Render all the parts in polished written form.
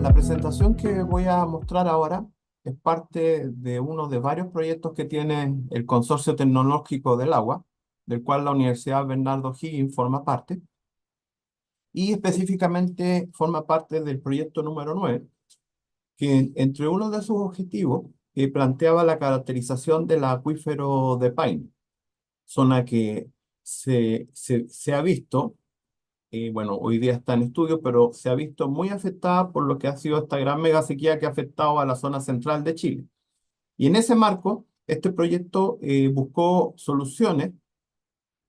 La presentación que voy a mostrar ahora es parte de uno de varios proyectos que tiene el Consorcio Tecnológico del Agua, del cual la Universidad Bernardo Higgins forma parte, y específicamente forma parte del proyecto número 9, que entre uno de sus objetivos planteaba la caracterización del acuífero de Paine, zona que se ha visto bueno, hoy día está en estudio, pero se ha visto muy afectada por lo que ha sido esta gran mega sequía que ha afectado a la zona central de Chile. Y en ese marco, este proyecto buscó soluciones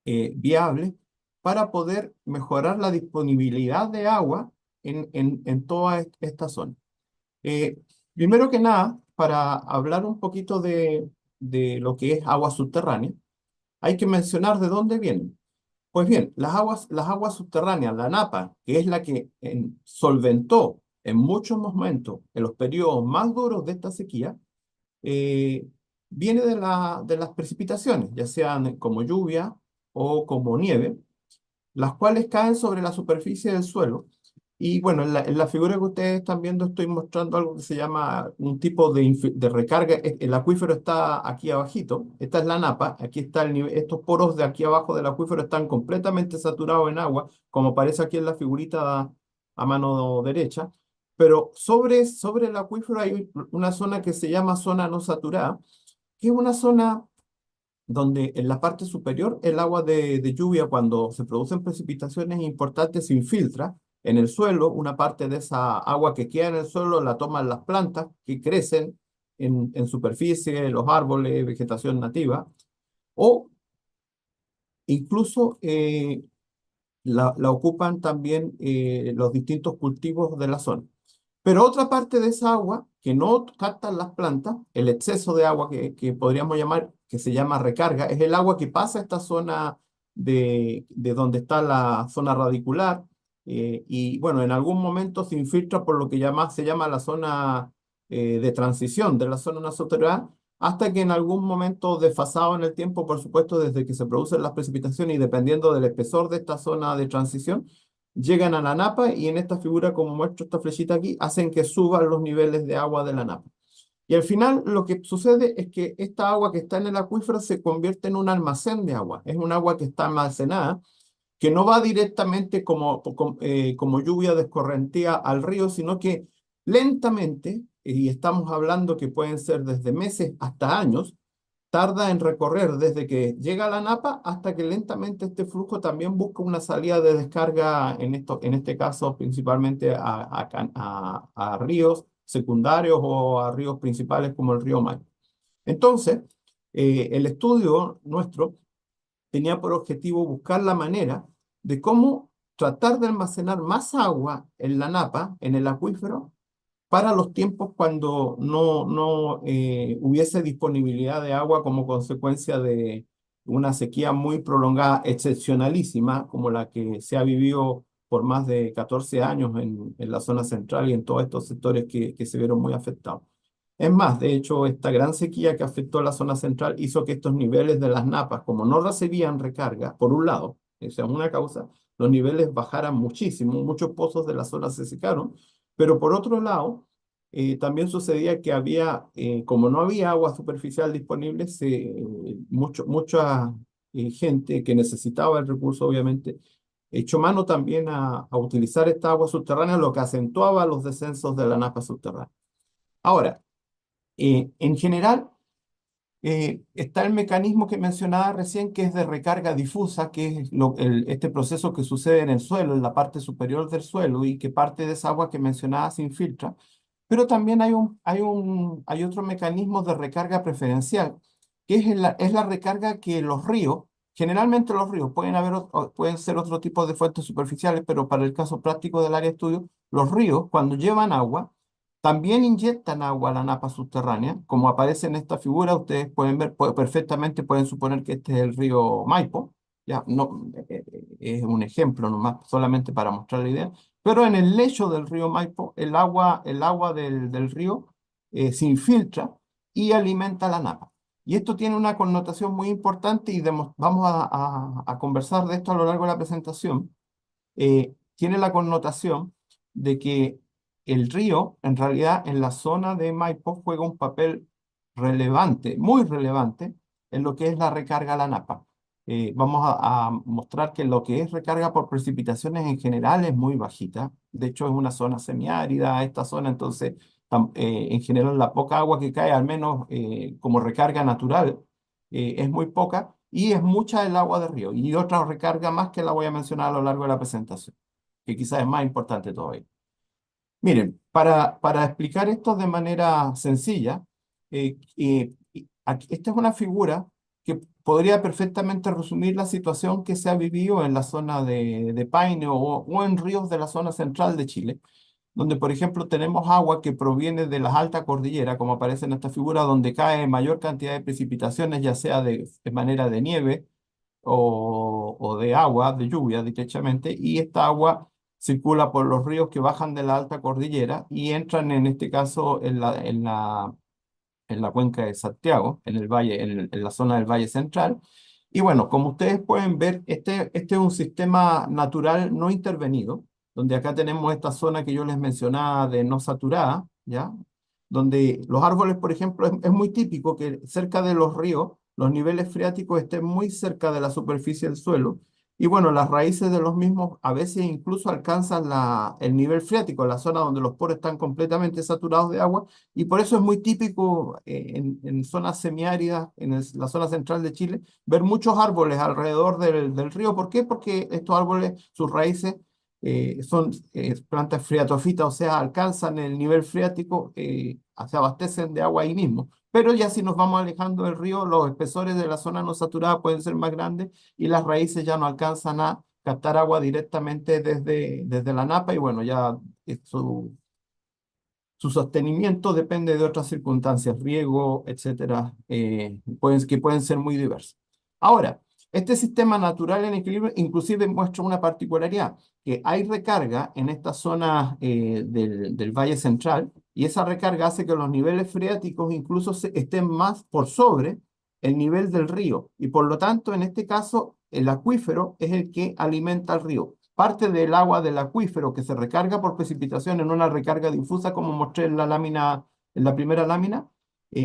viables para poder mejorar la disponibilidad de agua en toda esta zona. Eh, Primero que nada, para hablar un poquito de lo que es agua subterránea, hay que mencionar de dónde vienen. Pues bien, las aguas subterráneas, la napa, que es la que solventó en muchos momentos, en los periodos más duros de esta sequía, eh, viene de las precipitaciones, ya sean como lluvia o como nieve, las cuales caen sobre la superficie del suelo. Y bueno, en la figura que ustedes están viendo estoy mostrando algo que se llama un tipo de recarga. El acuífero está aquí abajito, esta es la napa, aquí está el nivel, estos poros de aquí abajo del acuífero están completamente saturados en agua, como aparece aquí en la figurita a mano derecha, pero sobre el acuífero hay una zona que se llama zona no saturada, que es una zona donde en la parte superior el agua de lluvia, cuando se producen precipitaciones importantes, se infiltra en el suelo. Una parte de esa agua que queda en el suelo la toman las plantas que crecen en superficie, los árboles, vegetación nativa, o incluso la ocupan también los distintos cultivos de la zona. Pero otra parte de esa agua que no captan las plantas, el exceso de agua que podríamos llamar, que se llama recarga, es el agua que pasa a esta zona de donde está la zona radicular, y bueno, en algún momento se infiltra por lo que se llama la zona de transición de la zona nasoternal, hasta que en algún momento desfasado en el tiempo, por supuesto, desde que se producen las precipitaciones y dependiendo del espesor de esta zona de transición, llegan a la napa y en esta figura, como muestro esta flechita aquí, hacen que suban los niveles de agua de la napa. Y al final lo que sucede es que esta agua que está en el acuífero se convierte en un almacén de agua. Es un agua que está almacenada, que no va directamente como lluvia de escorrentía al río, sino que lentamente, y estamos hablando que pueden ser desde meses hasta años, tarda en recorrer desde que llega a la napa hasta que lentamente este flujo también busca una salida de descarga, en este caso principalmente a ríos secundarios o a ríos principales como el río Maipo. Entonces, el estudio nuestro tenía por objetivo buscar la manera de cómo tratar de almacenar más agua en la napa, en el acuífero, para los tiempos cuando no hubiese disponibilidad de agua como consecuencia de una sequía muy prolongada, excepcionalísima, como la que se ha vivido por más de 14 años en la zona central y en todos estos sectores que se vieron muy afectados. Es más, de hecho, esta gran sequía que afectó la zona central hizo que estos niveles de las napas, como no recibían recarga, por un lado, esa es una causa, los niveles bajaran muchísimo, muchos pozos de la zona se secaron, pero por otro lado, también sucedía que como no había agua superficial disponible, mucha gente que necesitaba el recurso, obviamente, echó mano también a utilizar esta agua subterránea, lo que acentuaba los descensos de la napa subterránea. Ahora, en general, está el mecanismo que mencionaba recién, que es de recarga difusa, que es este proceso que sucede en el suelo, en la parte superior del suelo, y que parte de esa agua que mencionaba se infiltra. Pero también hay otro mecanismo de recarga preferencial, que es la recarga que los ríos, generalmente los ríos, pueden ser otro tipo de fuentes superficiales, pero para el caso práctico del área de estudio, los ríos, cuando llevan agua, también inyectan agua a la napa subterránea. Como aparece en esta figura, ustedes pueden ver, perfectamente pueden suponer que este es el río Maipo. Ya, no, es un ejemplo nomás, solamente para mostrar la idea. Pero en el lecho del río Maipo, el agua del río se infiltra y alimenta la napa. Y esto tiene una connotación muy importante y vamos a conversar de esto a lo largo de la presentación. Tiene la connotación de que el río, en realidad, en la zona de Maipo juega un papel relevante, muy relevante, en lo que es la recarga a la napa. Vamos a mostrar que lo que es recarga por precipitaciones en general es muy bajita. De hecho, es una zona semiárida, esta zona, entonces, en general, la poca agua que cae, al menos como recarga natural, es muy poca y es mucha el agua de río. Y otra recarga más que la voy a mencionar a lo largo de la presentación, que quizás es más importante todavía. Miren, para explicar esto de manera sencilla, esta es una figura que podría perfectamente resumir la situación que se ha vivido en la zona de Paine o en ríos de la zona central de Chile, donde, por ejemplo, tenemos agua que proviene de las altas cordilleras, como aparece en esta figura, donde cae mayor cantidad de precipitaciones, ya sea de manera de nieve o de agua, de lluvia, derechamente, y esta agua circula por los ríos que bajan de la alta cordillera y entran en este caso en la cuenca de Santiago, en el valle, en la zona del Valle Central. Y bueno, como ustedes pueden ver, este es un sistema natural no intervenido, donde acá tenemos esta zona que yo les mencionaba de no saturada, ¿ya? Donde los árboles, por ejemplo, es muy típico que cerca de los ríos los niveles freáticos estén muy cerca de la superficie del suelo. Y bueno, las raíces de los mismos a veces incluso alcanzan el nivel freático, la zona donde los poros están completamente saturados de agua, y por eso es muy típico en zonas semiáridas, la zona central de Chile, ver muchos árboles alrededor del río. ¿Por qué? Porque estos árboles, sus raíces son plantas freatofitas, o sea, alcanzan el nivel freático, se abastecen de agua ahí mismo. Pero ya si nos vamos alejando del río, los espesores de la zona no saturada pueden ser más grandes y las raíces ya no alcanzan a captar agua directamente desde la napa y bueno, ya su sostenimiento depende de otras circunstancias, riego, etcétera, que pueden ser muy diversas. Ahora, este sistema natural en equilibrio inclusive muestra una particularidad, que hay recarga en esta zona del Valle Central y esa recarga hace que los niveles freáticos incluso estén más por sobre el nivel del río y por lo tanto en este caso el acuífero es el que alimenta al río. Parte del agua del acuífero que se recarga por precipitación en una recarga difusa, como mostré en la lámina, en la primera lámina,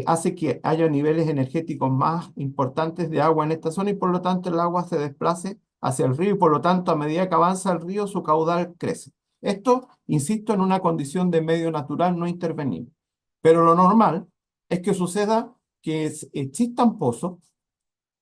hace que haya niveles energéticos más importantes de agua en esta zona y por lo tanto el agua se desplace hacia el río y por lo tanto a medida que avanza el río su caudal crece. Esto, insisto, en una condición de medio natural no intervenible. Pero lo normal es que suceda que existan pozos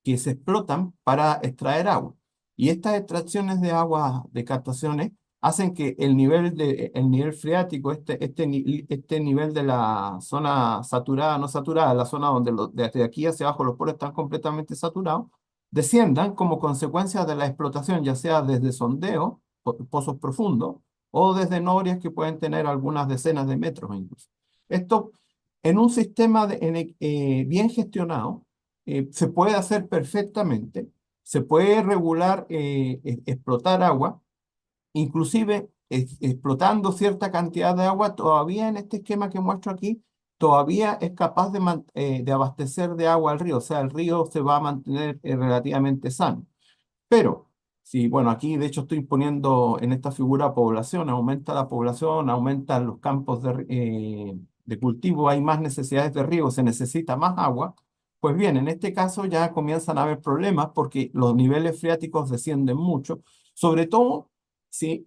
que se explotan para extraer agua. Y estas extracciones de agua de captaciones hacen que el nivel freático, este nivel de la zona saturada, no saturada, la zona donde desde aquí hacia abajo los poros están completamente saturados, desciendan como consecuencia de la explotación, ya sea desde sondeo, pozos profundos, o desde norias que pueden tener algunas decenas de metros incluso. Esto en un sistema bien gestionado se puede hacer perfectamente, se puede regular, explotar agua, inclusive explotando cierta cantidad de agua, todavía en este esquema que muestro aquí, todavía es capaz de abastecer de agua al río, o sea, el río se va a mantener relativamente sano. Pero, sí, bueno, aquí de hecho estoy poniendo en esta figura población, aumenta la población, aumentan los campos de cultivo, hay más necesidades de riego, se necesita más agua. Pues bien, en este caso ya comienzan a haber problemas porque los niveles freáticos descienden mucho, sobre todo si,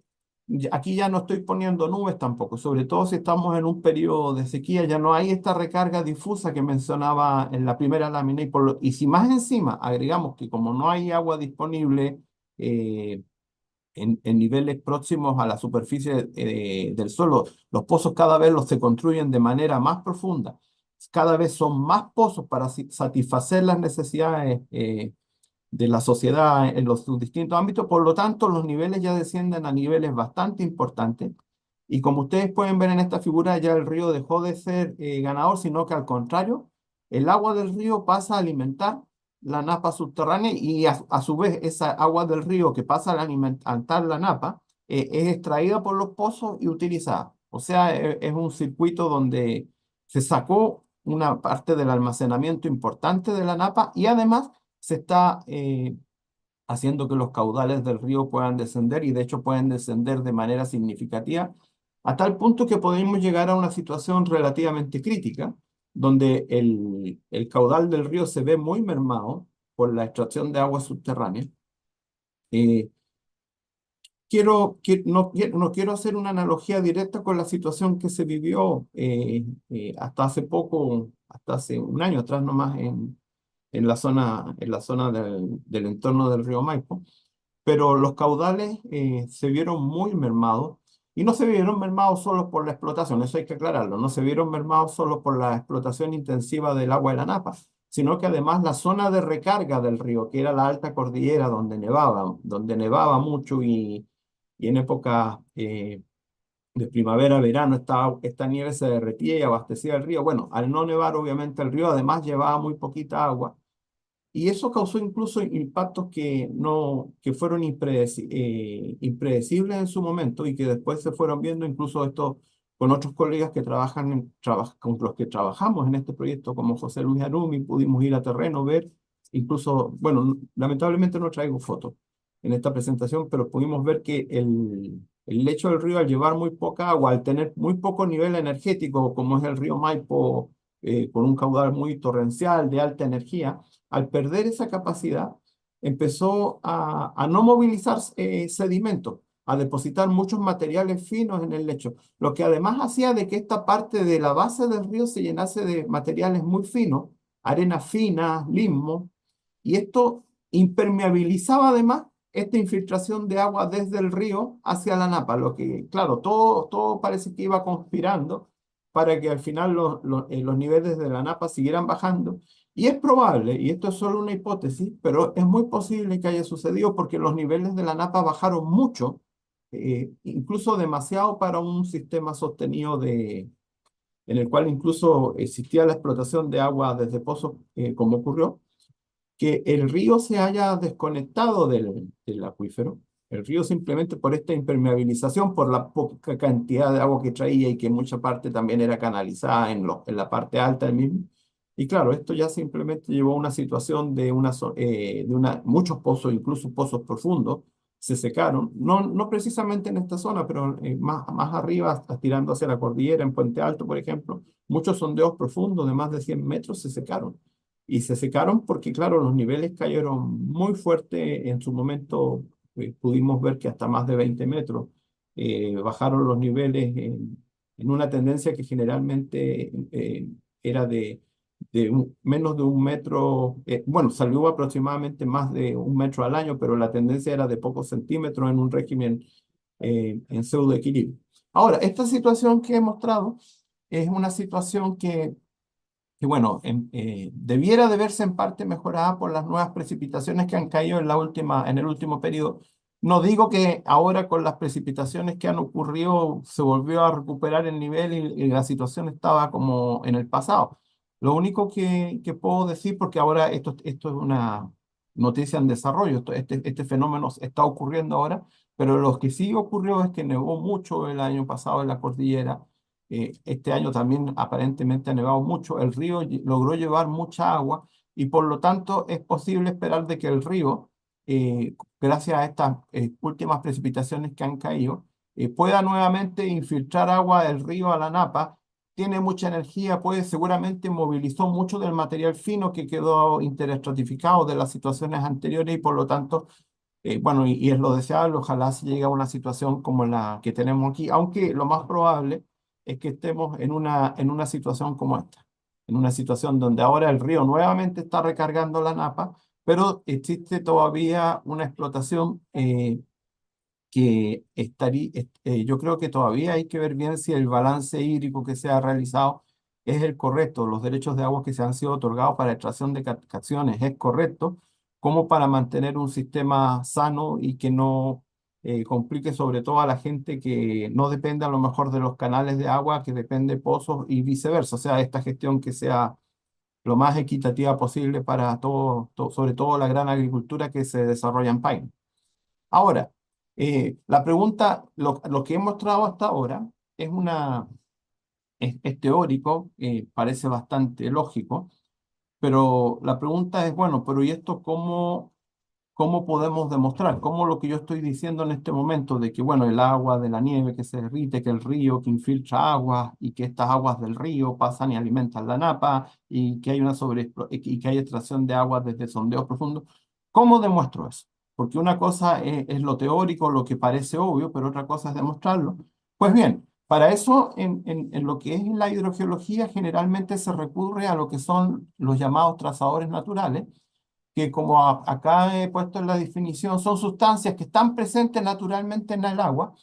aquí ya no estoy poniendo nubes tampoco, sobre todo si estamos en un periodo de sequía, ya no hay esta recarga difusa que mencionaba en la primera lámina y si más encima agregamos que como no hay agua disponible eh, en niveles próximos a la superficie del suelo, los pozos cada vez los se construyen de manera más profunda, cada vez son más pozos para satisfacer las necesidades de la sociedad en sus distintos ámbitos, por lo tanto los niveles ya descienden a niveles bastante importantes y como ustedes pueden ver en esta figura ya el río dejó de ser ganador, sino que al contrario, el agua del río pasa a alimentar la napa subterránea y a su vez esa agua del río que pasa a alimentar la napa es extraída por los pozos y utilizada. O sea, es un circuito donde se sacó una parte del almacenamiento importante de la napa y además se está haciendo que los caudales del río puedan descender y de hecho pueden descender de manera significativa a tal punto que podemos llegar a una situación relativamente crítica, donde el caudal del río se ve muy mermado por la extracción de agua subterránea. Eh, no quiero hacer una analogía directa con la situación que se vivió hasta hace poco, hasta hace un año atrás nomás en la zona del entorno del río Maipo, pero los caudales se vieron muy mermados y no se vieron mermados solo por la explotación, eso hay que aclararlo, no se vieron mermados solo por la explotación intensiva del agua de la Napa, sino que además la zona de recarga del río, que era la alta cordillera donde nevaba mucho y en época de primavera, verano, esta nieve se derretía y abastecía el río. Bueno, al no nevar, obviamente el río además llevaba muy poquita agua y eso causó incluso impactos que fueron impredecibles en su momento y que después se fueron viendo incluso esto con otros colegas que con los que trabajamos en este proyecto, como José Luis Arumi, pudimos ir a terreno, ver, incluso, bueno, lamentablemente no traigo fotos en esta presentación, pero pudimos ver que el lecho del río al llevar muy poca agua, al tener muy poco nivel energético, como es el río Maipo, con un caudal muy torrencial, de alta energía, al perder esa capacidad, empezó a no movilizar sedimentos, a depositar muchos materiales finos en el lecho, lo que además hacía de que esta parte de la base del río se llenase de materiales muy finos, arenas finas, limos, y esto impermeabilizaba además esta infiltración de agua desde el río hacia la napa, lo que, claro, todo parece que iba conspirando para que al final los niveles de la napa siguieran bajando y es probable, y esto es solo una hipótesis, pero es muy posible que haya sucedido porque los niveles de la napa bajaron mucho, incluso demasiado para un sistema sostenido en el cual incluso existía la explotación de agua desde pozos, como ocurrió, que el río se haya desconectado del acuífero. El río simplemente por esta impermeabilización, por la poca cantidad de agua que traía y que en mucha parte también era canalizada en la parte alta del mismo. Y claro, esto ya simplemente llevó a una situación muchos pozos, incluso pozos profundos, se secaron. No precisamente en esta zona, pero más arriba, hasta tirando hacia la cordillera, en Puente Alto, por ejemplo, muchos sondeos profundos de más de 100 metros se secaron y se secaron porque, claro, los niveles cayeron muy fuerte. En su momento pudimos ver que hasta más de 20 metros bajaron los niveles en una tendencia que generalmente era menos de un metro, bueno, salió aproximadamente más de un metro al año, pero la tendencia era de pocos centímetros en un régimen en pseudoequilibrio. Ahora, esta situación que he mostrado es una situación que bueno, debiera de verse en parte mejorada por las nuevas precipitaciones que han caído en el último periodo. No digo que ahora con las precipitaciones que han ocurrido se volvió a recuperar el nivel y la situación estaba como en el pasado. Lo único que puedo decir, porque ahora esto es una noticia en desarrollo, este fenómeno está ocurriendo ahora, pero lo que sí ocurrió es que nevó mucho el año pasado en la cordillera. Este año también aparentemente ha nevado mucho. El río logró llevar mucha agua y por lo tanto es posible esperar de que el río, gracias a estas últimas precipitaciones que han caído, pueda nuevamente infiltrar agua del río a la napa. Tiene mucha energía, seguramente movilizó mucho del material fino que quedó interestratificado de las situaciones anteriores y por lo tanto bueno, y es lo deseable, ojalá se llegue a una situación como la que tenemos aquí, aunque lo más probable es que estemos en una situación como esta, en una situación donde ahora el río nuevamente está recargando la napa, pero existe todavía una explotación yo creo que todavía hay que ver bien si el balance hídrico que se ha realizado es el correcto, los derechos de agua que se han sido otorgados para extracción de captaciones es correcto, como para mantener un sistema sano y que no complique sobre todo a la gente que no depende a lo mejor de los canales de agua, que depende de pozos y viceversa. O sea, esta gestión que sea lo más equitativa posible para sobre todo la gran agricultura que se desarrolla en Paine. Ahora, la pregunta, lo que he mostrado hasta ahora es teórico, parece bastante lógico, pero la pregunta es, bueno, pero ¿y esto ¿cómo podemos demostrar? ¿Cómo lo que yo estoy diciendo en este momento de que, bueno, el agua de la nieve que se derrite, que el río que infiltra agua y que estas aguas del río pasan y alimentan la napa y que hay una y que hay extracción de agua desde sondeos profundos? ¿Cómo demuestro eso? Porque una cosa es lo teórico, lo que parece obvio, pero otra cosa es demostrarlo. Pues bien, para eso, en lo que es la hidrogeología, generalmente se recurre a lo que son los llamados trazadores naturales, que como acá he puesto en la definición, son sustancias que están presentes naturalmente en el agua,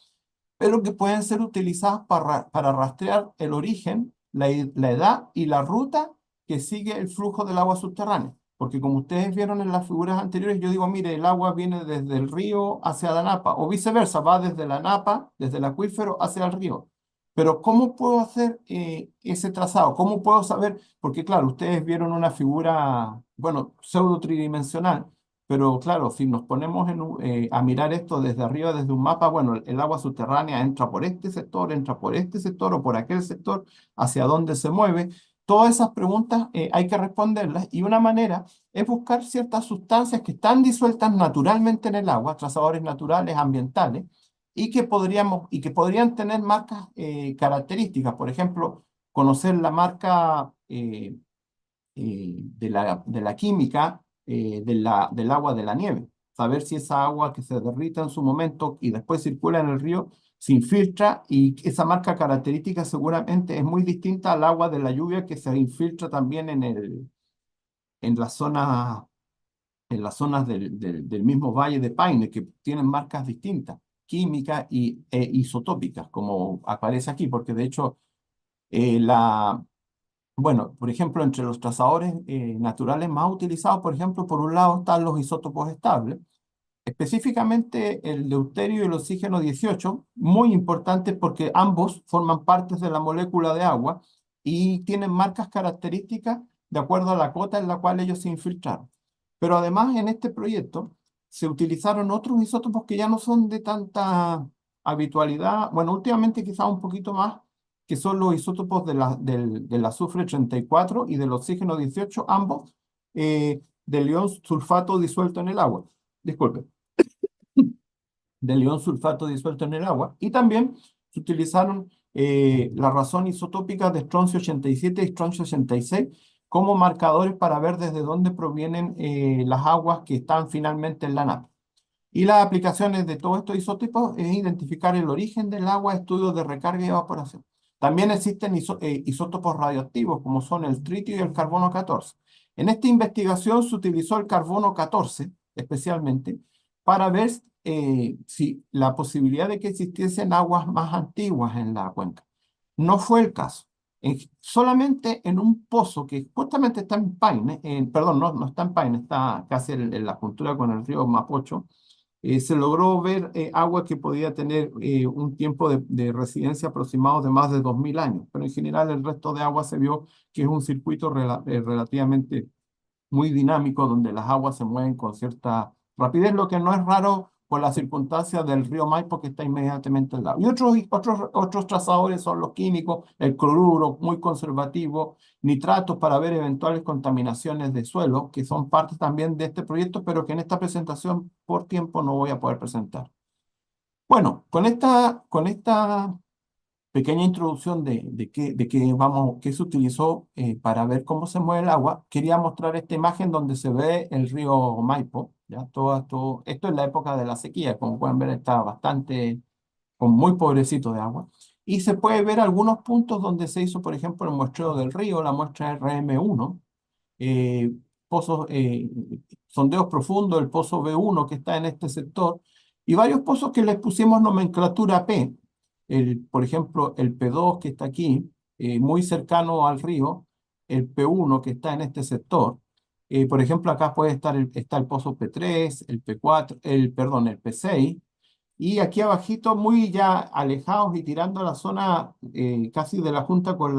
pero que pueden ser utilizadas para rastrear el origen, la edad y la ruta que sigue el flujo del agua subterránea. Porque como ustedes vieron en las figuras anteriores, yo digo, mire, el agua viene desde el río hacia la napa, o viceversa, va desde la napa, desde el acuífero hacia el río. Pero ¿cómo puedo hacer ese trazado? ¿Cómo puedo saber? Porque claro, ustedes vieron una figura, bueno, pseudo tridimensional, pero claro, si nos ponemos a mirar esto desde arriba, desde un mapa, bueno, el agua subterránea entra por este sector o por aquel sector, hacia dónde se mueve. Todas esas preguntas hay que responderlas y una manera es buscar ciertas sustancias que están disueltas naturalmente en el agua, trazadores naturales, ambientales, y que podrían tener marcas características. Por ejemplo, conocer la marca de la química del agua de la nieve. Saber si esa agua que se derrita en su momento y después circula en el río se infiltra y esa marca característica seguramente es muy distinta al agua de la lluvia que se infiltra también en la zona, en las zonas del mismo Valle de Paine, que tienen marcas distintas, químicas e isotópicas, como aparece aquí, porque de hecho bueno, por ejemplo, entre los trazadores naturales más utilizados, por ejemplo, por un lado están los isótopos estables, específicamente el deuterio y el oxígeno 18, muy importantes porque ambos forman partes de la molécula de agua y tienen marcas características de acuerdo a la cota en la cual ellos se infiltraron. Pero además en este proyecto se utilizaron otros isótopos que ya no son de tanta habitualidad, bueno, últimamente quizás un poquito más, que son los isótopos del azufre 34 y del oxígeno 18, ambos del ion sulfato disuelto en el agua. Disculpe, del ion sulfato disuelto en el agua. Y también se utilizaron la razón isotópica de estroncio 87 y estroncio 86 como marcadores para ver desde dónde provienen las aguas que están finalmente en la napa. Y las aplicaciones de todos estos isótopos es identificar el origen del agua, estudios de recarga y evaporación. También existen isótopos radioactivos, como son el tritio y el carbono 14. En esta investigación se utilizó el carbono 14, especialmente, para ver si la posibilidad de que existiesen aguas más antiguas en la cuenca. No fue el caso. Solamente en un pozo que justamente está en Paine, perdón, no está en Paine, está casi en la juntura con el río Mapocho, se logró ver agua que podía tener un tiempo de residencia aproximado de más de 2000 años, pero en general el resto de agua se vio que es un circuito relativamente muy dinámico donde las aguas se mueven con cierta rapidez, lo que no es raro por las circunstancias del río Maipo que está inmediatamente al lado. Y otros trazadores son los químicos, el cloruro, muy conservativo, nitratos para ver eventuales contaminaciones de suelo, que son parte también de este proyecto, pero que en esta presentación por tiempo no voy a poder presentar. Bueno, con esta pequeña introducción qué se utilizó para ver cómo se mueve el agua, quería mostrar esta imagen donde se ve el río Maipo, ¿ya? Esto es la época de la sequía, como pueden ver está bastante, con muy pobrecito de agua, y se puede ver algunos puntos donde se hizo, por ejemplo, el muestreo del río, la muestra RM1, eh, pozos, sondeos profundos, el pozo B1 que está en este sector, y varios pozos que les pusimos nomenclatura P. Por ejemplo, el P2 que está aquí, muy cercano al río, el P1 que está en este sector. Por ejemplo, acá puede estar está el pozo P3, el P4, perdón, el P6, y aquí abajito, muy ya alejados y tirando a la zona casi de la junta con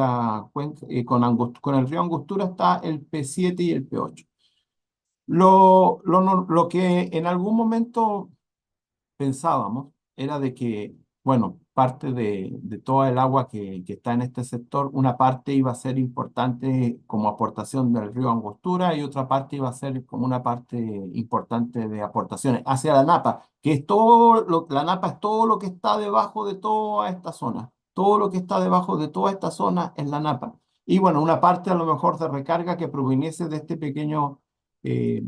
con el río Angostura, está el P7 y el P8. Lo que en algún momento pensábamos era de que bueno, parte de toda el agua que está en este sector, una parte iba a ser importante como aportación del río Angostura y otra parte iba a ser como una parte importante de aportaciones hacia la Napa, que es la Napa es todo lo que está debajo de toda esta zona. Todo lo que está debajo de toda esta zona es la Napa. Y bueno, una parte a lo mejor de recarga que proviniese de este pequeño eh,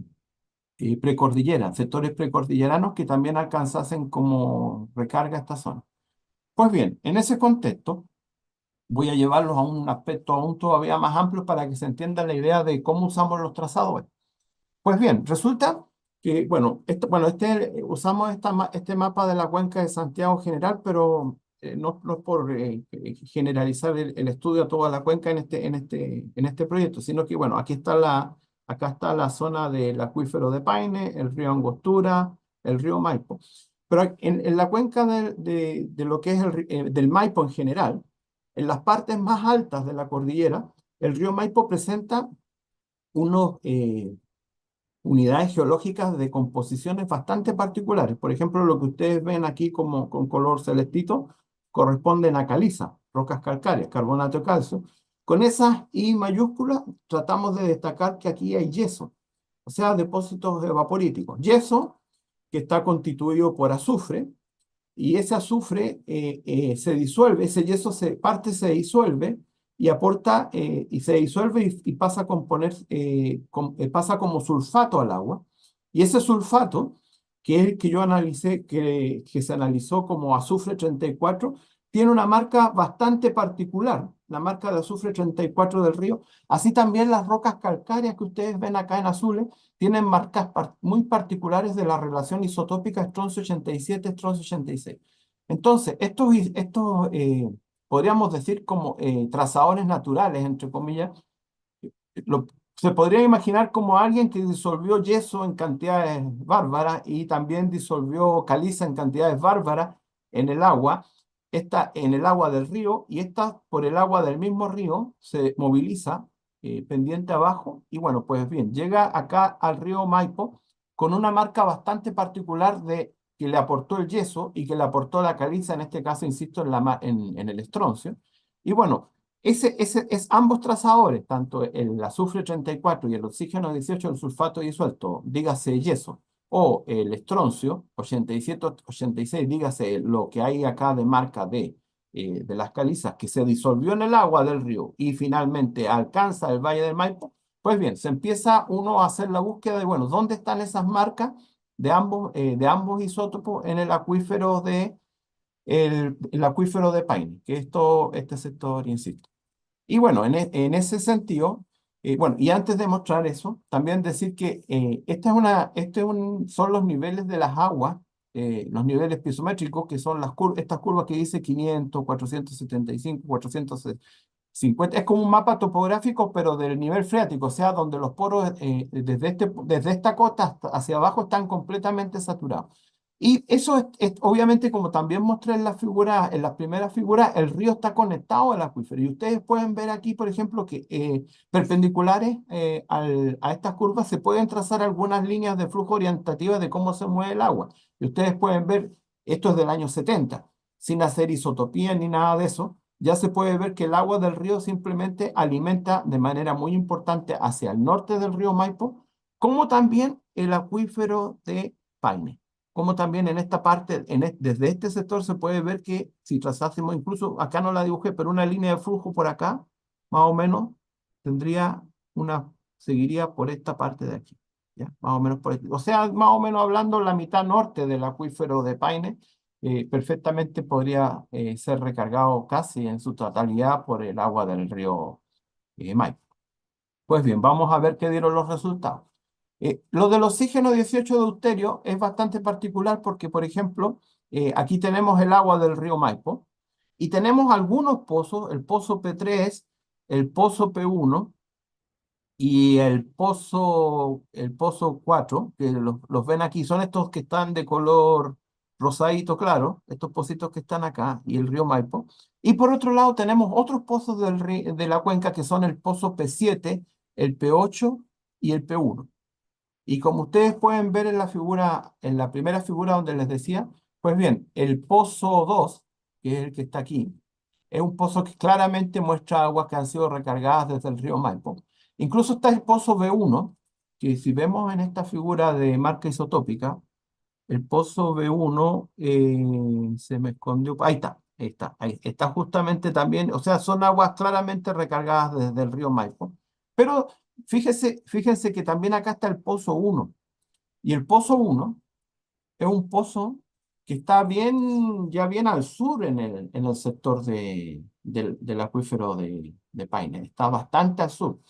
precordillera, sectores precordilleranos que también alcanzasen como recarga esta zona. Pues bien, en ese contexto voy a llevarlos a un aspecto aún todavía más amplio para que se entienda la idea de cómo usamos los trazados. Pues bien, resulta que, usamos este mapa de la cuenca de Santiago general, pero no es por generalizar el estudio a toda la cuenca en este proyecto, sino que, bueno, acá está la zona del acuífero de Paine, el río Angostura, el río Maipo. Pero en la cuenca de lo que es del Maipo en general, en las partes más altas de la cordillera, el río Maipo presenta unos unidades geológicas de composiciones bastante particulares. Por ejemplo, lo que ustedes ven aquí como con color celestito corresponden a caliza, rocas calcáreas, carbonato de calcio. Con esas I mayúsculas tratamos de destacar que aquí hay yeso, o sea, depósitos evaporíticos. Yeso que está constituido por azufre, y ese azufre se disuelve, ese yeso se disuelve y aporta, y se disuelve y pasa a componer, pasa como sulfato al agua. Y ese sulfato, que es el que yo analicé, que se analizó como azufre 34, tiene una marca bastante particular, la marca de azufre 34 del río. Así también las rocas calcáreas que ustedes ven acá en azules tienen marcas muy particulares de la relación isotópica estroncio 87, estroncio 86. Entonces, podríamos decir como trazadores naturales, entre comillas, se podría imaginar como alguien que disolvió yeso en cantidades bárbaras y también disolvió caliza en cantidades bárbaras en el agua, esta en el agua del río y esta por el agua del mismo río se moviliza pendiente abajo y bueno, pues bien, llega acá al río Maipo con una marca bastante particular de que le aportó el yeso y que le aportó la caliza, en este caso, insisto, en el estroncio. Y bueno, ese es ambos trazadores, tanto el azufre 34 y el oxígeno 18, el sulfato disuelto, dígase yeso, o el estroncio 87, 86, dígase lo que hay acá de marca de las calizas, que se disolvió en el agua del río y finalmente alcanza el Valle del Maipo. Pues bien, se empieza uno a hacer la búsqueda de, bueno, ¿dónde están esas marcas de ambos isótopos en el acuífero el acuífero de Paine, que es todo este sector, insisto? Y bueno, en ese sentido, bueno, y antes de mostrar eso, también decir que son los niveles de las aguas, los niveles piezométricos, que son estas curvas que dice 500, 475, 450. Es como un mapa topográfico, pero del nivel freático, o sea, donde los poros desde esta cota hacia abajo están completamente saturados. Y eso obviamente, como también mostré en en las primeras figuras, el río está conectado al acuífero. Y ustedes pueden ver aquí, por ejemplo, que perpendiculares a estas curvas se pueden trazar algunas líneas de flujo orientativas de cómo se mueve el agua. Y ustedes pueden ver, esto es del año 70, sin hacer isotopía ni nada de eso, ya se puede ver que el agua del río simplemente alimenta de manera muy importante hacia el norte del río Maipo, como también el acuífero de Paine, como también en esta parte, desde este sector se puede ver que si trazásemos, incluso acá no la dibujé, pero una línea de flujo por acá, más o menos, tendría seguiría por esta parte de aquí, ¿ya? Más o menos por aquí. O sea, más o menos hablando la mitad norte del acuífero de Paine, perfectamente podría ser recargado casi en su totalidad por el agua del río Maipo. Pues bien, vamos a ver qué dieron los resultados. Lo del oxígeno 18 de deuterio es bastante particular porque, por ejemplo, aquí tenemos el agua del río Maipo y tenemos algunos pozos, el pozo P3, el pozo P1 y el pozo 4, que los ven aquí, son estos que están de color rosadito claro, estos pocitos que están acá, y el río Maipo. Y por otro lado tenemos otros pozos de la cuenca que son el pozo P7, el P8 y el P1. Y como ustedes pueden ver en la primera figura donde les decía, pues bien, el pozo 2 que es el que está aquí, es un pozo que claramente muestra aguas que han sido recargadas desde el río Maipo. Incluso está el pozo B1, que si vemos en esta figura de marca isotópica, el pozo B1 se me escondió. Ahí está, ahí está, ahí está justamente también. O sea, son aguas claramente recargadas desde el río Maipo. Pero fíjense que también acá está el pozo 1. Y el pozo 1 es un pozo que está bien, ya bien al sur en el sector del acuífero de Paine. Está bastante al sur.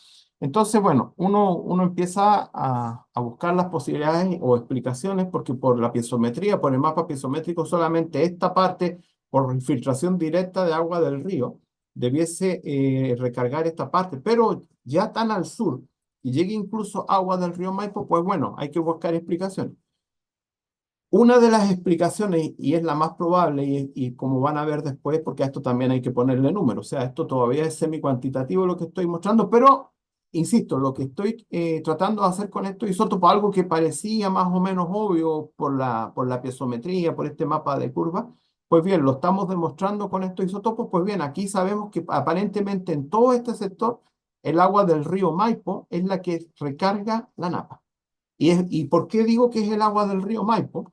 Entonces, bueno, uno empieza a buscar las posibilidades o explicaciones porque por la piezometría, por el mapa piezométrico, solamente esta parte, por infiltración directa de agua del río, debiese recargar esta parte. Pero ya tan al sur y llegue incluso agua del río Maipo, pues bueno, hay que buscar explicaciones. Una de las explicaciones, y es la más probable, y como van a ver después, porque a esto también hay que ponerle números, o sea, esto todavía es semi-cuantitativo lo que estoy mostrando, pero, insisto, lo que estoy tratando de hacer con estos isótopos, algo que parecía más o menos obvio por la piezometría, por este mapa de curvas, pues bien, lo estamos demostrando con estos isótopos, pues bien, aquí sabemos que aparentemente en todo este sector, el agua del río Maipo es la que recarga la napa. ¿Y por qué digo que es el agua del río Maipo?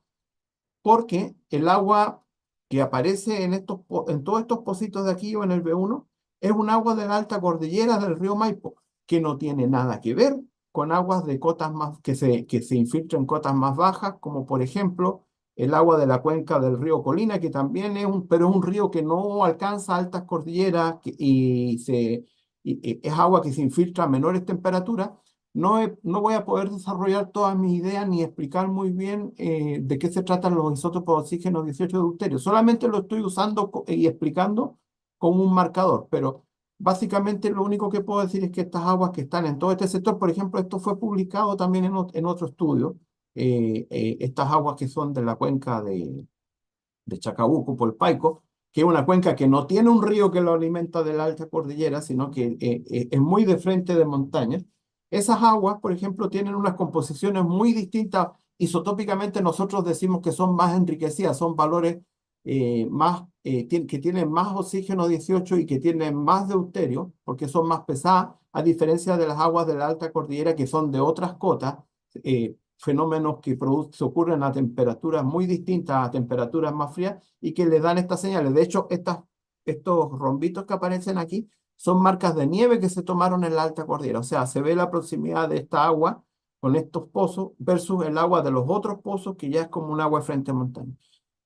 Porque el agua que aparece en todos estos pocitos de aquí o en el B1 es un agua de la alta cordillera del río Maipo, que no tiene nada que ver con aguas de cotas más, que se infiltran en cotas más bajas, como por ejemplo el agua de la cuenca del río Colina, que también pero es un río que no alcanza altas cordilleras y es agua que se infiltra a menores temperaturas. No voy a poder desarrollar todas mis ideas ni explicar muy bien de qué se tratan los isótopos de oxígeno 18 de deuterio. Solamente lo estoy usando y explicando como un marcador, pero básicamente lo único que puedo decir es que estas aguas que están en todo este sector, por ejemplo, esto fue publicado también en otro estudio, estas aguas que son de la cuenca de Chacabuco, Polpaico, que es una cuenca que no tiene un río que lo alimenta de la alta cordillera, sino que es muy de frente de montañas. Esas aguas, por ejemplo, tienen unas composiciones muy distintas. Isotópicamente nosotros decimos que son más enriquecidas, son valores que tienen más oxígeno 18 y que tienen más deuterio, porque son más pesadas, a diferencia de las aguas de la alta cordillera que son de otras cotas, fenómenos que se ocurren a temperaturas muy distintas, a temperaturas más frías, y que le dan estas señales. De hecho, estos rombitos que aparecen aquí son marcas de nieve que se tomaron en la alta cordillera. O sea, se ve la proximidad de esta agua con estos pozos versus el agua de los otros pozos, que ya es como un agua de frente a montaña.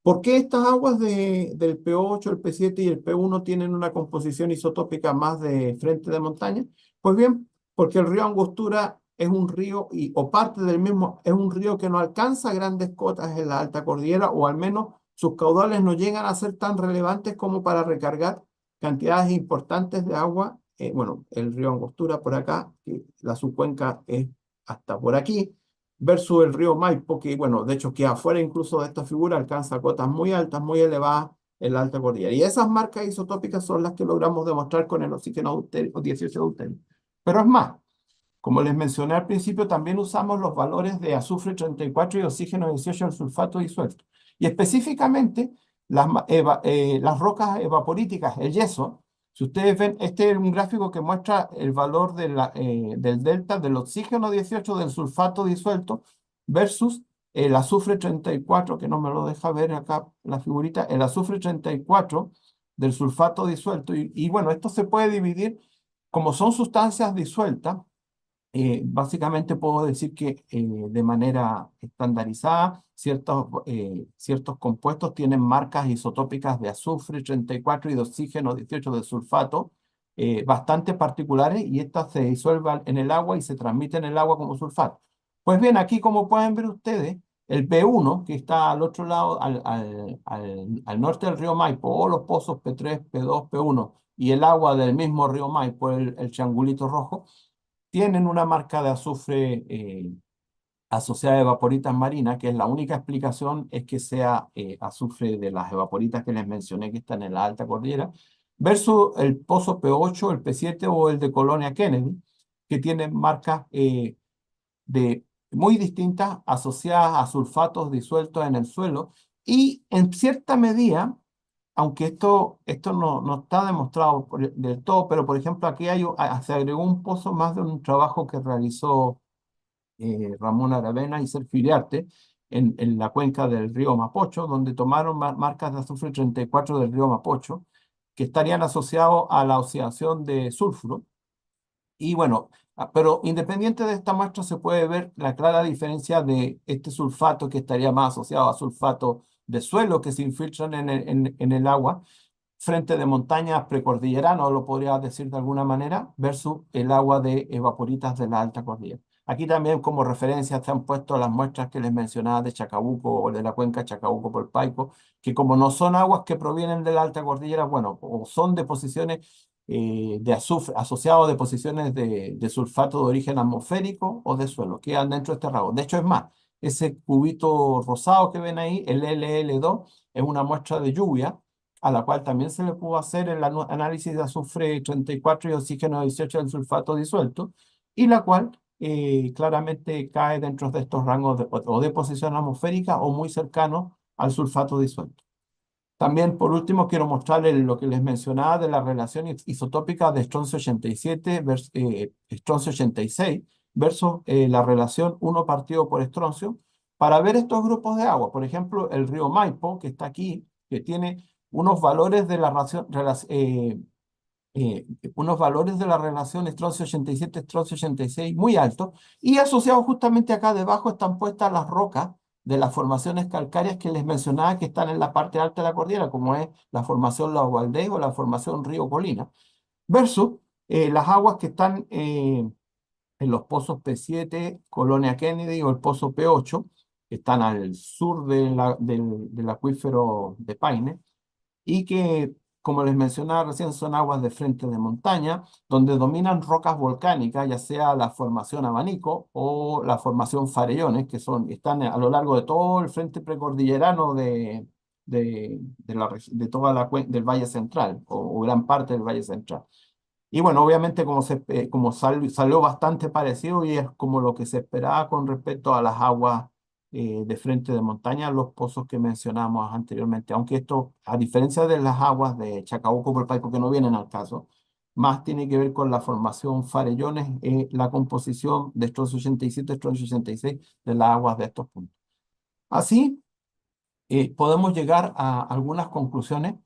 ¿Por qué estas aguas del P8, el P7 y el P1 tienen una composición isotópica más de frente de montaña? Pues bien, porque el río Angostura es un río, o parte del mismo, es un río que no alcanza grandes cotas en la alta cordillera, o al menos sus caudales no llegan a ser tan relevantes como para recargar cantidades importantes de agua. Bueno, el río Angostura por acá, que la subcuenca es hasta por aquí, versus el río Maipo, que bueno, de hecho que afuera incluso de esta figura alcanza cotas muy altas, muy elevadas en la alta cordillera. Y esas marcas isotópicas son las que logramos demostrar con el oxígeno deuterio, o 18 deuterio. Pero es más, como les mencioné al principio, también usamos los valores de azufre 34 y oxígeno 18 del sulfato disuelto. Y específicamente las rocas evaporíticas, el yeso. Si ustedes ven, este es un gráfico que muestra el valor del delta del oxígeno 18 del sulfato disuelto versus el azufre 34, que no me lo deja ver acá la figurita, el azufre 34 del sulfato disuelto. Y bueno, esto se puede dividir, como son sustancias disueltas. Básicamente puedo decir que de manera estandarizada ciertos compuestos tienen marcas isotópicas de azufre 34 y de oxígeno 18 de sulfato bastante particulares, y estas se disuelven en el agua y se transmiten en el agua como sulfato. Pues bien, aquí como pueden ver ustedes, el P1 que está al otro lado, al norte del río Maipo, o los pozos P3, P2, P1 y el agua del mismo río Maipo, el triangulito rojo, tienen una marca de azufre asociada a evaporitas marinas, que es la única explicación, es que sea azufre de las evaporitas que les mencioné que están en la alta cordillera, versus el pozo P8, el P7 o el de Colonia Kennedy, que tienen marcas muy distintas asociadas a sulfatos disueltos en el suelo, y en cierta medida aunque esto no está demostrado del todo, pero por ejemplo aquí se agregó un pozo más de un trabajo que realizó Ramón Aravena y Sergio Iriarte en la cuenca del río Mapocho, donde tomaron marcas de azufre 34 del río Mapocho, que estarían asociados a la oxidación de sulfuro. Y bueno, pero independiente de esta muestra se puede ver la clara diferencia de este sulfato que estaría más asociado a sulfato de suelo que se infiltran en el agua frente de montañas precordilleranas, lo podría decir de alguna manera, versus el agua de evaporitas de la alta cordillera. Aquí también como referencia se han puesto las muestras que les mencionaba de Chacabuco o de la cuenca Chacabuco-Polpaico, que como no son aguas que provienen de la alta cordillera, bueno, o son deposiciones de azufre, asociados a deposiciones de sulfato de origen atmosférico o de suelo, quedan dentro de este rango. De hecho, es más, ese cubito rosado que ven ahí, el LL2, es una muestra de lluvia a la cual también se le pudo hacer el análisis de azufre 34 y oxígeno 18 del sulfato disuelto, y la cual claramente cae dentro de estos rangos o deposición atmosférica o muy cercanos al sulfato disuelto. También, por último, quiero mostrarles lo que les mencionaba de la relación isotópica de estroncio 87 estroncio 86 versus la relación 1 partido por estroncio para ver estos grupos de agua. Por ejemplo, el río Maipo, que está aquí, que tiene unos valores de la eh, unos valores de la relación estroncio 87, estroncio 86 muy altos, y asociados justamente acá debajo están puestas las rocas de las formaciones calcáreas que les mencionaba que están en la parte alta de la cordillera, como es la formación Los Valdez o la formación Río Colina, versus las aguas que están en los pozos P7, Colonia Kennedy o el pozo P8, que están al sur del acuífero de Paine, y que, como les mencionaba recién, son aguas de frente de montaña, donde dominan rocas volcánicas, ya sea la formación Abanico o la formación Farellones, que están a lo largo de todo el frente precordillerano de toda del Valle Central, o gran parte del Valle Central. Y bueno, obviamente salió bastante parecido y es como lo que se esperaba con respecto a las aguas de frente de montaña, los pozos que mencionamos anteriormente. Aunque esto, a diferencia de las aguas de Chacabuco por Paico, que no vienen al caso, más tiene que ver con la formación Farellones, la composición de estos 87, estos 86 de las aguas de estos puntos. Así, podemos llegar a algunas conclusiones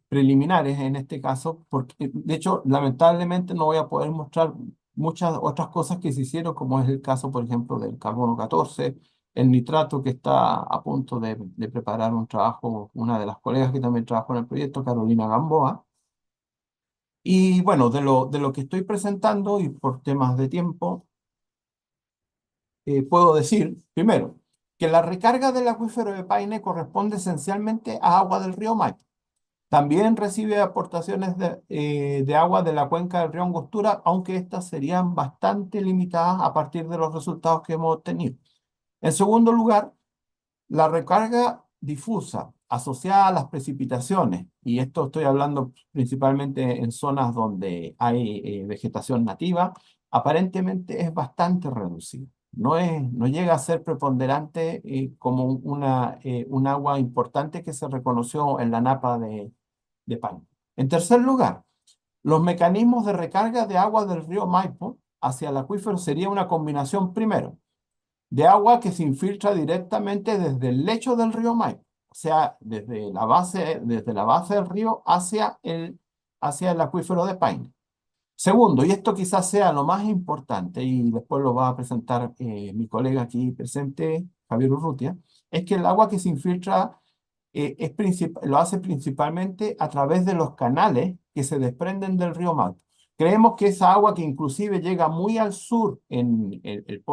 preliminares en este caso, porque de hecho, lamentablemente no voy a poder mostrar muchas otras cosas que se hicieron, como es el caso, por ejemplo, del carbono 14, el nitrato que está a punto de preparar un trabajo, una de las colegas que también trabajó en el proyecto, Carolina Gamboa. Y bueno, de lo que estoy presentando y por temas de tiempo, puedo decir, primero, que la recarga del acuífero de Paine corresponde esencialmente a agua del río Maipo. También recibe aportaciones de agua de la cuenca del río Angostura, aunque estas serían bastante limitadas a partir de los resultados que hemos obtenido. En segundo lugar, la recarga difusa asociada a las precipitaciones, y esto estoy hablando principalmente en zonas donde hay vegetación nativa, aparentemente es bastante reducida. No llega a ser preponderante como un agua importante que se reconoció en la napa de Paine. En tercer lugar, los mecanismos de recarga de agua del río Maipo hacia el acuífero sería una combinación primero de agua que se infiltra directamente desde el lecho del río Maipo, o sea, desde la base del río hacia el acuífero de Paine. Segundo, y esto quizás sea lo más importante, y después lo va a presentar mi colega aquí presente, Javier Urrutia, es que el agua que se infiltra lo hace principalmente a través de los canales que se desprenden del río Maipo. Creemos que esa agua que inclusive llega muy al sur en el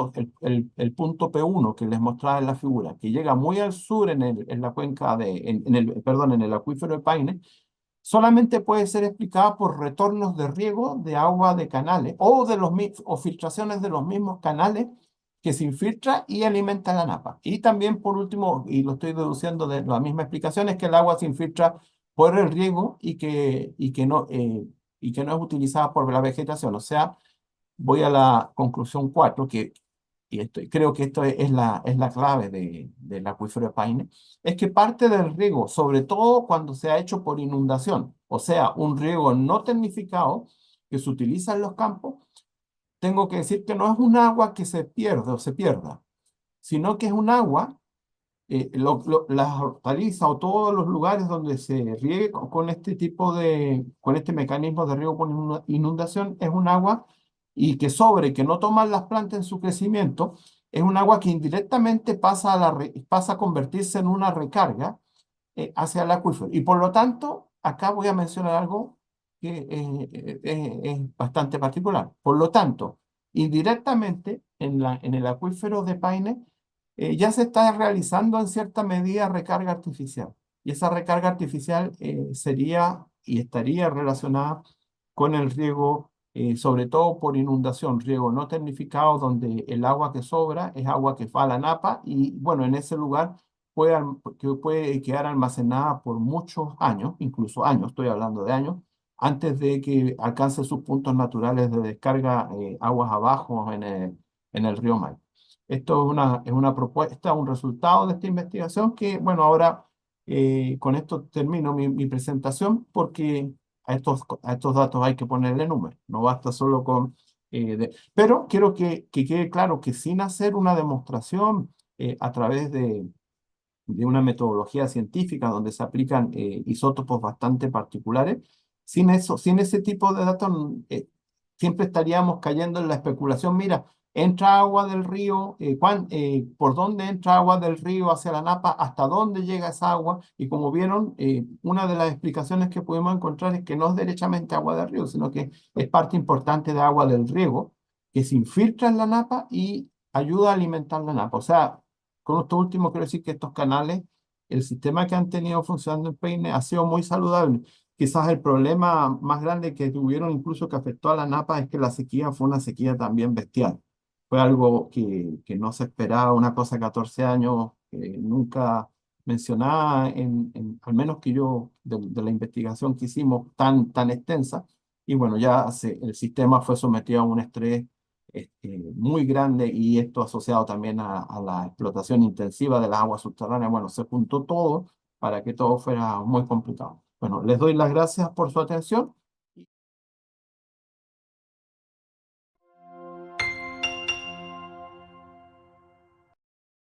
punto P1 que les mostraba en la figura, que llega muy al sur en la cuenca perdón, en el acuífero de Paine, solamente puede ser explicada por retornos de riego de agua de canales o filtraciones de los mismos canales que se infiltra y alimenta la napa. Y también, por último, y lo estoy deduciendo de la misma explicación, es que el agua se infiltra por el riego y que no es utilizada por la vegetación. O sea, voy a la conclusión 4, que creo que esto es la clave del acuífero de Paine, es que parte del riego, sobre todo cuando se ha hecho por inundación, o sea, un riego no tecnificado que se utiliza en los campos, tengo que decir que no es un agua que se pierde o se pierda, sino que es un agua, las hortalizas o todos los lugares donde se riegue con este con este mecanismo de riego por inundación, es un agua y que sobre, que no toman las plantas en su crecimiento, es un agua que indirectamente pasa a convertirse en una recarga hacia el acuífero. Y por lo tanto, acá voy a mencionar algo que es bastante particular. Por lo tanto, indirectamente en el acuífero de Paine ya se está realizando en cierta medida recarga artificial. Y esa recarga artificial sería y estaría relacionada con el riego, sobre todo por inundación, riego no tecnificado, donde el agua que sobra es agua que va a la napa y bueno, en ese lugar que puede quedar almacenada por muchos años, incluso años, estoy hablando de años, antes de que alcance sus puntos naturales de descarga aguas abajo en el río Maipo. Esto es una propuesta, un resultado de esta investigación que, bueno, ahora con esto termino mi presentación porque a estos datos hay que ponerle números, no basta solo con... pero quiero que quede claro que sin hacer una demostración a través de una metodología científica donde se aplican isótopos bastante particulares. Sin eso, sin ese tipo de datos, siempre estaríamos cayendo en la especulación. Mira, entra agua del río, ¿por dónde entra agua del río hacia la napa? ¿Hasta dónde llega esa agua? Y como vieron, una de las explicaciones que pudimos encontrar es que no es derechamente agua del río, sino que es parte importante de agua del riego que se infiltra en la napa y ayuda a alimentar la napa. O sea, con esto último, quiero decir que estos canales, el sistema que han tenido funcionando en Peine ha sido muy saludable. Quizás el problema más grande que tuvieron, incluso que afectó a la napa, es que la sequía fue una sequía también bestial. Fue algo que no se esperaba, una cosa 14 años, nunca mencionada, al menos que yo, de la investigación que hicimos tan extensa. Y bueno, el sistema fue sometido a un estrés muy grande y esto asociado también a la explotación intensiva de las aguas subterráneas. Bueno, se juntó todo para que todo fuera muy complicado. Bueno, les doy las gracias por su atención